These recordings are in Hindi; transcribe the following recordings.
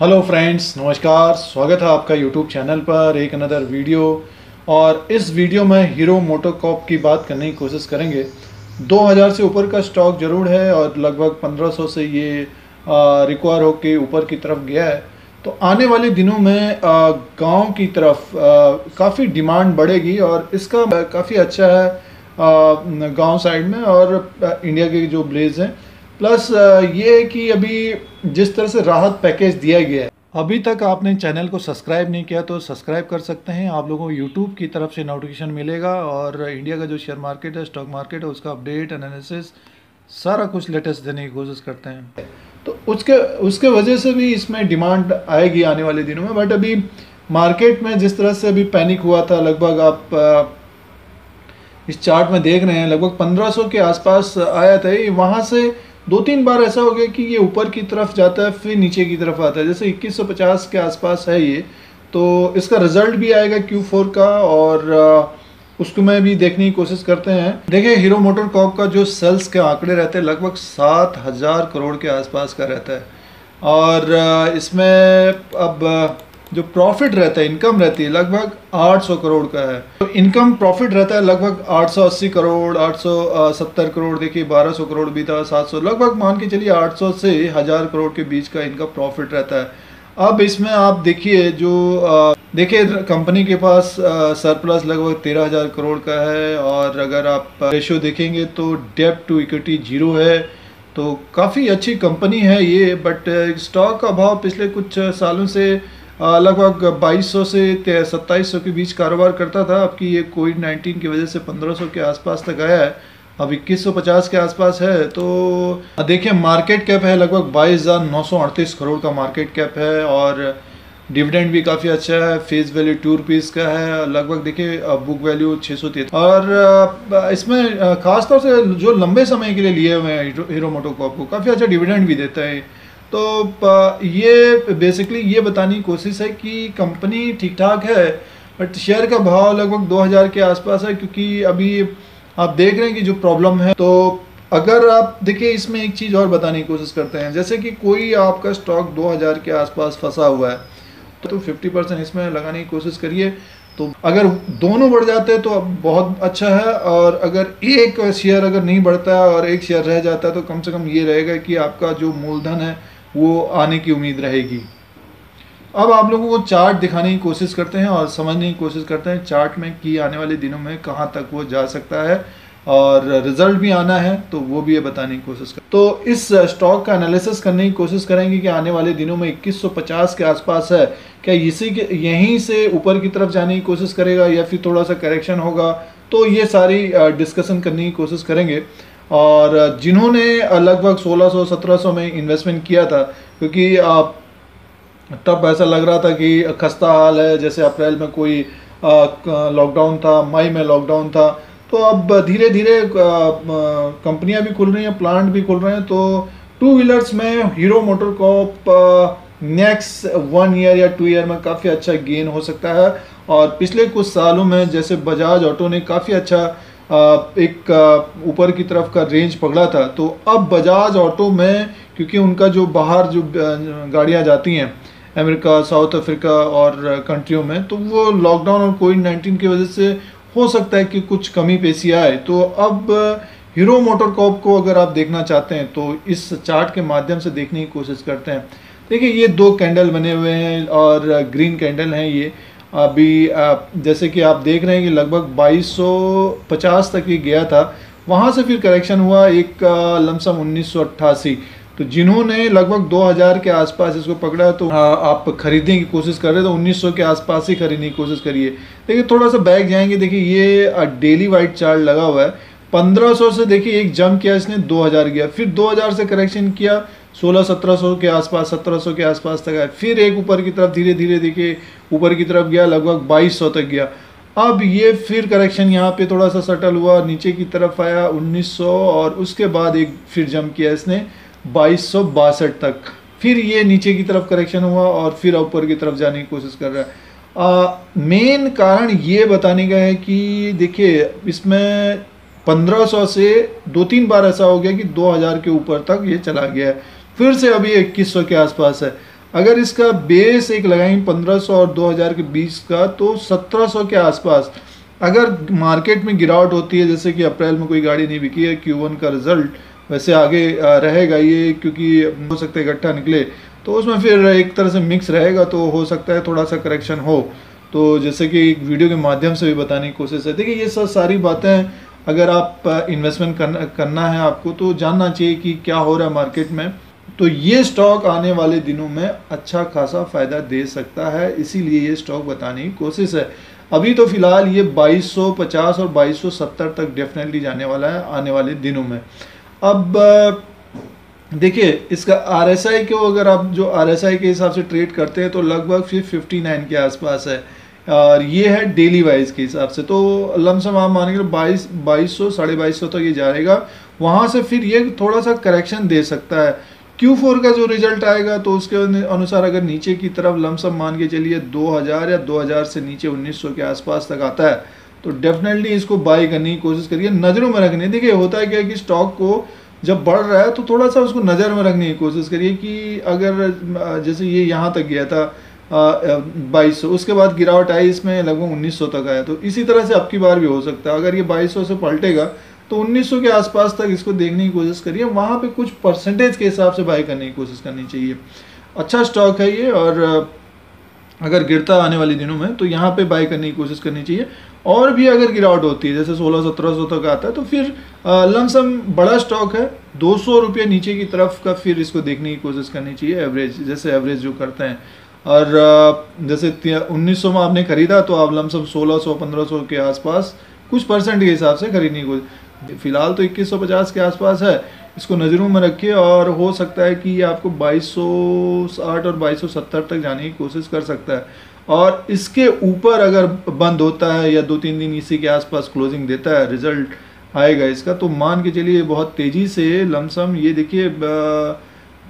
हेलो फ्रेंड्स, नमस्कार। स्वागत है आपका यूट्यूब चैनल पर एक अनदर वीडियो। और इस वीडियो में हीरो मोटोकॉर्प की बात करने की कोशिश करेंगे। 2000 से ऊपर का स्टॉक ज़रूर है और लगभग 1500 से ये रिक्वायर होके ऊपर की तरफ गया है। तो आने वाले दिनों में गांव की तरफ काफ़ी डिमांड बढ़ेगी और इसका काफ़ी अच्छा है गांव साइड में और इंडिया के जो ब्लेज हैं। प्लस ये है कि अभी जिस तरह से राहत पैकेज दिया गया है, अभी तक आपने चैनल को सब्सक्राइब नहीं किया तो सब्सक्राइब कर सकते हैं। आप लोगों को यूट्यूब की तरफ से नोटिफिकेशन मिलेगा और इंडिया का जो शेयर मार्केट है, स्टॉक मार्केट है, उसका अपडेट एनालिसिस सारा कुछ लेटेस्ट देने की कोशिश करते हैं। तो उसके उसके वजह से भी इसमें डिमांड आएगी आने वाले दिनों में। बट अभी मार्केट में जिस तरह से अभी पैनिक हुआ था, लगभग आप इस चार्ट में देख रहे हैं लगभग 1500 के आसपास आया था। वहाँ से दो तीन बार ऐसा हो गया कि ये ऊपर की तरफ जाता है फिर नीचे की तरफ आता है। जैसे 2150 के आसपास है ये, तो इसका रिजल्ट भी आएगा Q4 का और उसको मैं भी देखने की कोशिश करते हैं। देखिए, हीरो मोटोकॉर्प का जो सेल्स के आंकड़े रहते हैं लगभग 7000 करोड़ के आसपास का रहता है। और इसमें अब जो प्रॉफिट रहता है, इनकम रहती है लगभग 800 करोड़ का है। तो इनकम प्रॉफिट रहता है लगभग 880 करोड़, 870 करोड़, देखिए 1200 करोड़ भी था, 700, लगभग मान के चलिए 800 से 1000 करोड़ के बीच का इनका प्रॉफिट रहता है। अब इसमें आप देखिए देखिए कंपनी के पास सरप्लस लगभग 13,000 करोड़ का है। और अगर आप रेशियो देखेंगे तो डेब्ट टू इक्विटी 0 है। तो काफ़ी अच्छी कंपनी है ये। बट स्टॉक का भाव पिछले कुछ सालों से लगभग 2200 से 2700 के बीच कारोबार करता था। अब की ये कोविड-19 की वजह से 1500 के आसपास तक आया है, अब 2150 के आसपास है। तो देखिए, मार्केट कैप है लगभग 22,938 करोड़ का मार्केट कैप है। और डिविडेंड भी काफ़ी अच्छा है, फेस वैल्यू 2 रुपीज़ का है, लगभग देखिए बुक वैल्यू 633। और इसमें खासतौर से जो लंबे समय के लिए लिए हुए हैं हीरो मोटोकॉर्प को काफ़ी अच्छा डिविडेंड भी देता है। तो ये बेसिकली ये बताने की कोशिश है कि कंपनी ठीक ठाक है। बट शेयर का भाव लगभग 2000 के आसपास है, क्योंकि अभी आप देख रहे हैं कि जो प्रॉब्लम है। तो अगर आप देखिए, इसमें एक चीज़ और बताने की कोशिश करते हैं। जैसे कि कोई आपका स्टॉक 2000 के आसपास फंसा हुआ है तो 50% इसमें लगाने की कोशिश करिए। तो अगर दोनों बढ़ जाते हैं तो बहुत अच्छा है। और अगर एक शेयर अगर नहीं बढ़ता है और एक शेयर रह जाता है तो कम से कम ये रहेगा कि आपका जो मूलधन है वो आने की उम्मीद रहेगी। अब आप लोगों को चार्ट दिखाने की कोशिश करते हैं और समझने की कोशिश करते हैं चार्ट में कि आने वाले दिनों में कहां तक वो जा सकता है और रिजल्ट भी आना है, तो वो भी ये बताने की कोशिश कर। तो इस स्टॉक का एनालिसिस करने की कोशिश करेंगे कि आने वाले दिनों में 2150 के आसपास है, क्या इसी के यहीं से ऊपर की तरफ जाने की कोशिश करेगा या फिर थोड़ा सा करेक्शन होगा। तो ये सारी डिस्कशन करने की कोशिश करेंगे। और जिन्होंने लगभग 1600-1700 में इन्वेस्टमेंट किया था, क्योंकि तब ऐसा लग रहा था कि खस्ता हाल है, जैसे अप्रैल में कोई लॉकडाउन था, मई में लॉकडाउन था। तो अब धीरे धीरे कंपनियां भी खुल रही हैं, प्लांट भी खुल रहे हैं। तो 2 व्हीलर्स में हीरो मोटोकॉर्प नेक्स्ट 1 ईयर या 2 ईयर में काफ़ी अच्छा गेन हो सकता है। और पिछले कुछ सालों में जैसे बजाज ऑटो ने काफ़ी अच्छा एक ऊपर की तरफ का रेंज पकड़ा था, तो अब बजाज ऑटो में, क्योंकि उनका जो बाहर जो गाड़ियाँ जाती हैं अमेरिका, साउथ अफ्रीका और कंट्रियों में, तो वो लॉकडाउन और कोविड-19 की वजह से हो सकता है कि कुछ कमी पेशी आए। तो अब हीरो मोटोकॉर्प को अगर आप देखना चाहते हैं तो इस चार्ट के माध्यम से देखने की कोशिश करते हैं। देखिए, ये 2 कैंडल बने हुए हैं और ग्रीन कैंडल हैं ये। अभी जैसे कि आप देख रहे हैं कि लगभग 2250 तक ये गया था, वहाँ से फिर करेक्शन हुआ एक लमसम 1988। तो जिन्होंने लगभग 2000 के आसपास इसको पकड़ा है तो आप खरीदने की कोशिश कर रहे हैं तो 1900 के आसपास ही खरीदने की कोशिश करिए। देखिए, थोड़ा सा बैक जाएंगे, देखिए ये डेली वाइट चार्ट लगा हुआ है। 1500 से देखिए एक जंप किया इसने, 2000 गया, फिर 2000 से करेक्शन किया, 1600-1700 के आसपास, 1700 के आसपास तक आया, फिर एक ऊपर की तरफ धीरे धीरे देखिए ऊपर की तरफ गया, लगभग 2200 तक गया। अब ये फिर करेक्शन यहाँ पे थोड़ा सा सटल हुआ, नीचे की तरफ आया 1900 और उसके बाद एक फिर जंप किया इसने 2262 तक। फिर ये नीचे की तरफ करेक्शन हुआ और फिर ऊपर की तरफ जाने की कोशिश कर रहा है। मेन कारण ये बताने का है कि देखिए, इसमें 1500 से 2-3 बार ऐसा हो गया कि 2000 के ऊपर तक ये चला गया है, फिर से अभी 2100 के आसपास है। अगर इसका बेस एक लगाएंगे 1500 और 2000 के बीच का, तो 1700 के आसपास अगर मार्केट में गिरावट होती है, जैसे कि अप्रैल में कोई गाड़ी नहीं बिकी है, Q1 का रिजल्ट वैसे आगे रहेगा ये, क्योंकि हो सकता है इकट्ठा निकले, तो उसमें फिर एक तरह से मिक्स रहेगा, तो हो सकता है थोड़ा सा करेक्शन हो। तो जैसे कि एक वीडियो के माध्यम से भी बताने की कोशिश है। देखिए ये सब सारी बातें, अगर आप इन्वेस्टमेंट करना है आपको, तो जानना चाहिए कि क्या हो रहा है मार्केट में। तो ये स्टॉक आने वाले दिनों में अच्छा खासा फ़ायदा दे सकता है, इसीलिए ये स्टॉक बताने की कोशिश है। अभी तो फिलहाल ये 2250 और 2270 तक डेफिनेटली जाने वाला है आने वाले दिनों में। अब देखिए इसका RSI को, अगर आप जो RSI के हिसाब से ट्रेड करते हैं, तो लगभग फिर 59 के आसपास है, और ये है डेली वाइज के हिसाब से। तो लमसम आप मान के 2200 2250 तक ये जाएगा, वहाँ से फिर ये थोड़ा सा करेक्शन दे सकता है। Q4 का जो रिजल्ट आएगा, तो उसके अनुसार अगर नीचे की तरफ लमसम मान के चलिए 2000 या 2000 से नीचे 1900 के आसपास तक आता है, तो डेफिनेटली इसको बाई करने की कोशिश करिए, नज़रों में रखनी। देखिए होता है क्या कि स्टॉक को जब बढ़ रहा है तो थोड़ा सा उसको नज़र में रखने की कोशिश करिए कि अगर जैसे ये यहाँ तक गया था 2200, उसके बाद गिरावट आई इसमें लगभग 1900 तक आया, तो इसी तरह से अब की बार भी हो सकता है। अगर ये 2200 से पलटेगा तो 1900 के आसपास तक इसको देखने की कोशिश करिए, वहाँ पे कुछ परसेंटेज के हिसाब से बाई करने की कोशिश करनी चाहिए। अच्छा स्टॉक है ये, और अगर गिरता आने वाले दिनों में तो यहाँ पे बाई करने की कोशिश करनी चाहिए। और भी अगर गिरावट होती है, जैसे 1600-1700 तक आता है, तो फिर लमसम बड़ा स्टॉक है, 200 रुपये नीचे की तरफ का फिर इसको देखने की कोशिश करनी चाहिए, एवरेज, जैसे एवरेज जो करते हैं। और जैसे 1900 में आपने खरीदा, तो आप लमसम 1600-1500 के आसपास कुछ परसेंट के हिसाब से खरीदने की कोशिश। फिलहाल तो 2150 के आसपास है, इसको नज़रों में रखिए, और हो सकता है कि आपको 2260 और 2270 तक जाने की कोशिश कर सकता है। और इसके ऊपर अगर बंद होता है या 2-3 दिन इसी के आसपास क्लोजिंग देता है, रिजल्ट आएगा इसका, तो मान के चलिए बहुत तेज़ी से लमसम ये देखिए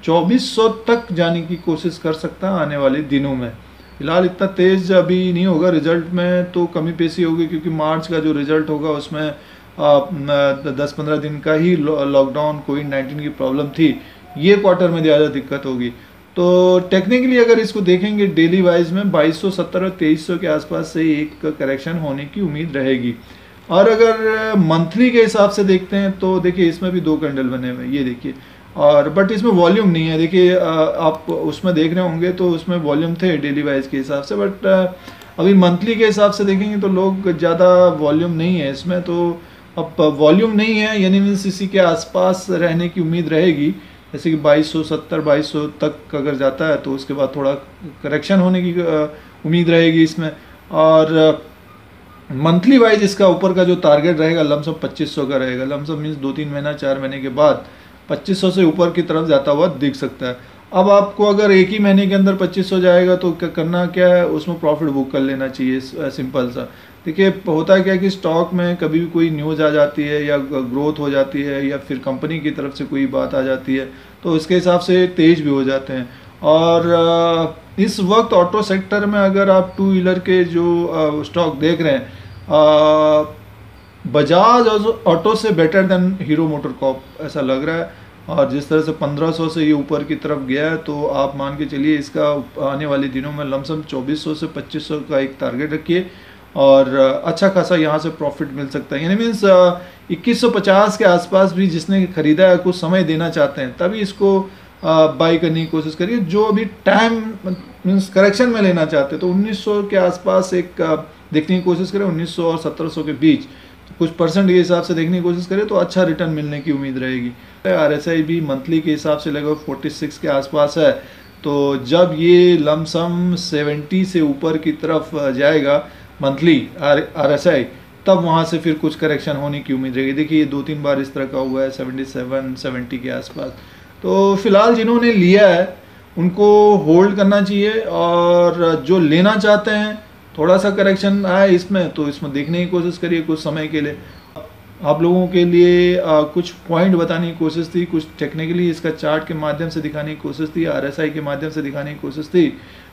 2400 तक जाने की कोशिश कर सकता है आने वाले दिनों में। फिलहाल इतना तेज़ अभी नहीं होगा, रिजल्ट में तो कमी पेशी होगी, क्योंकि मार्च का जो रिजल्ट होगा उसमें 10-15 दिन का ही लॉकडाउन कोविड-19 की प्रॉब्लम थी, ये क्वार्टर में ज़्यादा दिक्कत होगी। तो टेक्निकली अगर इसको देखेंगे डेली वाइज में 2270 और 2300 के आसपास से एक करेक्शन होने की उम्मीद रहेगी। और अगर मंथली के हिसाब से देखते हैं, तो देखिए इसमें भी 2 कैंडल बने हुए हैं, ये देखिए, और बट इसमें वॉल्यूम नहीं है। देखिए आप उसमें देख रहे होंगे तो उसमें वॉल्यूम थे डेली वाइज के हिसाब से, बट अभी मंथली के हिसाब से देखेंगे तो लोग ज़्यादा वॉल्यूम नहीं है इसमें। तो अब वॉल्यूम नहीं है, यानी मीन्स इसी के आसपास रहने की उम्मीद रहेगी, जैसे कि 2270-2200 तक अगर जाता है, तो उसके बाद थोड़ा करेक्शन होने की उम्मीद रहेगी इसमें। और मंथली वाइज इसका ऊपर का जो टारगेट रहेगा लमसम 2500 का रहेगा, लमसम मीन्स 2-3 महीना 4 महीने के बाद 2500 से ऊपर की तरफ जाता हुआ दिख सकता है। अब आपको अगर एक ही महीने के अंदर 2500 जाएगा, तो करना क्या है, उसमें प्रॉफिट बुक कर लेना चाहिए, सिंपल सा। देखिए होता है क्या कि स्टॉक में कभी भी कोई न्यूज़ आ जाती है, या ग्रोथ हो जाती है, या फिर कंपनी की तरफ से कोई बात आ जाती है, तो उसके हिसाब से तेज भी हो जाते हैं। और इस वक्त ऑटो सेक्टर में अगर आप 2 व्हीलर के जो स्टॉक देख रहे हैं, बजाज ऑटो से बेटर देन हीरो मोटरकॉप ऐसा लग रहा है। और जिस तरह से 1500 से ये ऊपर की तरफ गया है, तो आप मान के चलिए इसका आने वाले दिनों में लमसम 2400 से 2500 का एक टारगेट रखिए, और अच्छा खासा यहाँ से प्रॉफिट मिल सकता है। यानी मीन्स 2150 के आसपास भी जिसने खरीदा है, कुछ समय देना चाहते हैं, तभी इसको बाई करने की कोशिश करिए। जो अभी टाइम मीन्स करेक्शन में लेना चाहते हैं, तो 1900 के आसपास एक देखने की कोशिश करें, 1900 और 1700 के बीच, तो कुछ परसेंट के हिसाब से देखने की कोशिश करें, तो अच्छा रिटर्न मिलने की उम्मीद रहेगी। RSI भी मंथली के हिसाब से लगभग 46 के आसपास है, तो जब ये लमसम 70 से ऊपर की तरफ जाएगा मंथली RSI, तब वहाँ से फिर कुछ करेक्शन होने की उम्मीद रहेगी। देखिए ये 2-3 बार इस तरह का हुआ है 77-70 के आसपास। तो फिलहाल जिन्होंने लिया है उनको होल्ड करना चाहिए, और जो लेना चाहते हैं थोड़ा सा करेक्शन आए इसमें, तो इसमें देखने की कोशिश करिए कुछ समय के लिए। आप लोगों के लिए कुछ पॉइंट बताने की कोशिश थी, कुछ टेक्निकली इसका चार्ट के माध्यम से दिखाने की कोशिश थी, RSI के माध्यम से दिखाने की कोशिश थी।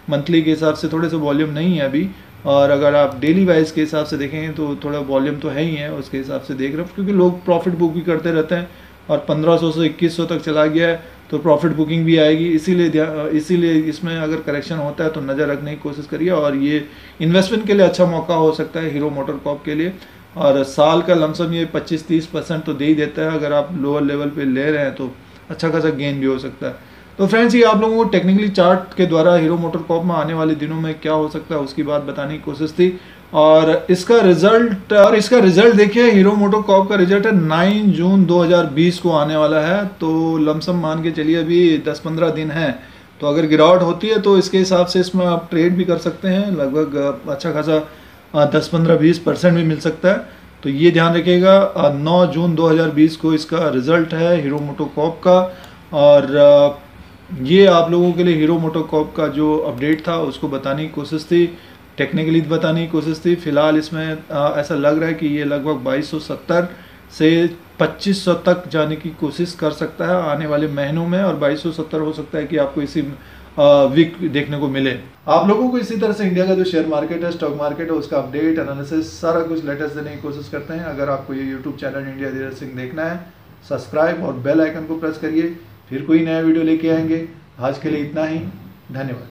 मंथली के हिसाब से थोड़े से वॉल्यूम नहीं है अभी, और अगर आप डेली वाइज के हिसाब से देखेंगे तो थोड़ा वॉल्यूम तो है ही है, उसके हिसाब से देख रहे हो, क्योंकि लोग प्रॉफिट बुक भी करते रहते हैं, और 1500 से 2100 तक चला गया है, तो प्रॉफिट बुकिंग भी आएगी। इसीलिए इसमें अगर करेक्शन होता है तो नज़र रखने की कोशिश करिए, और ये इन्वेस्टमेंट के लिए अच्छा मौका हो सकता है हीरो मोटोकॉर्प के लिए। और साल का लमसम ये 25-30% तो दे ही देता है। अगर आप लोअर लेवल पे ले रहे हैं तो अच्छा खासा गेन भी हो सकता है। तो फ्रेंड्स, ये आप लोगों को टेक्निकली चार्ट के द्वारा हीरो मोटोकॉर्प में आने वाले दिनों में क्या हो सकता है उसकी बात बताने की कोशिश थी। और इसका रिजल्ट देखिए, हीरो मोटोकॉर्प का रिजल्ट है 9 जून 2020 को आने वाला है। तो लमसम मान के चलिए अभी 10-15 दिन है। तो अगर गिरावट होती है तो इसके हिसाब से इसमें आप ट्रेड भी कर सकते हैं, लगभग अच्छा खासा 10-15-20% भी मिल सकता है। तो ये ध्यान रखिएगा। 9 जून 2020 को इसका रिजल्ट है हीरो मोटोकॉर्प का। और ये आप लोगों के लिए हीरो मोटोकॉर्प का जो अपडेट था उसको बताने की कोशिश थी, टेक्निकली बताने की कोशिश थी। फिलहाल इसमें ऐसा लग रहा है कि ये लगभग 2270 से 2500 तक जाने की कोशिश कर सकता है आने वाले महीनों में, और 2270 हो सकता है कि आपको इसी वीक देखने को मिले। आप लोगों को इसी तरह से इंडिया का जो शेयर मार्केट है, स्टॉक मार्केट है, उसका अपडेट, एनालिसिस, सारा कुछ लेटेस्ट देने की कोशिश करते हैं। अगर आपको ये YouTube channel India Dheeraj Singh देखना है, सब्सक्राइब और बेल आइकन को प्रेस करिए। फिर कोई नया वीडियो लेके आएंगे। आज के लिए इतना ही, धन्यवाद।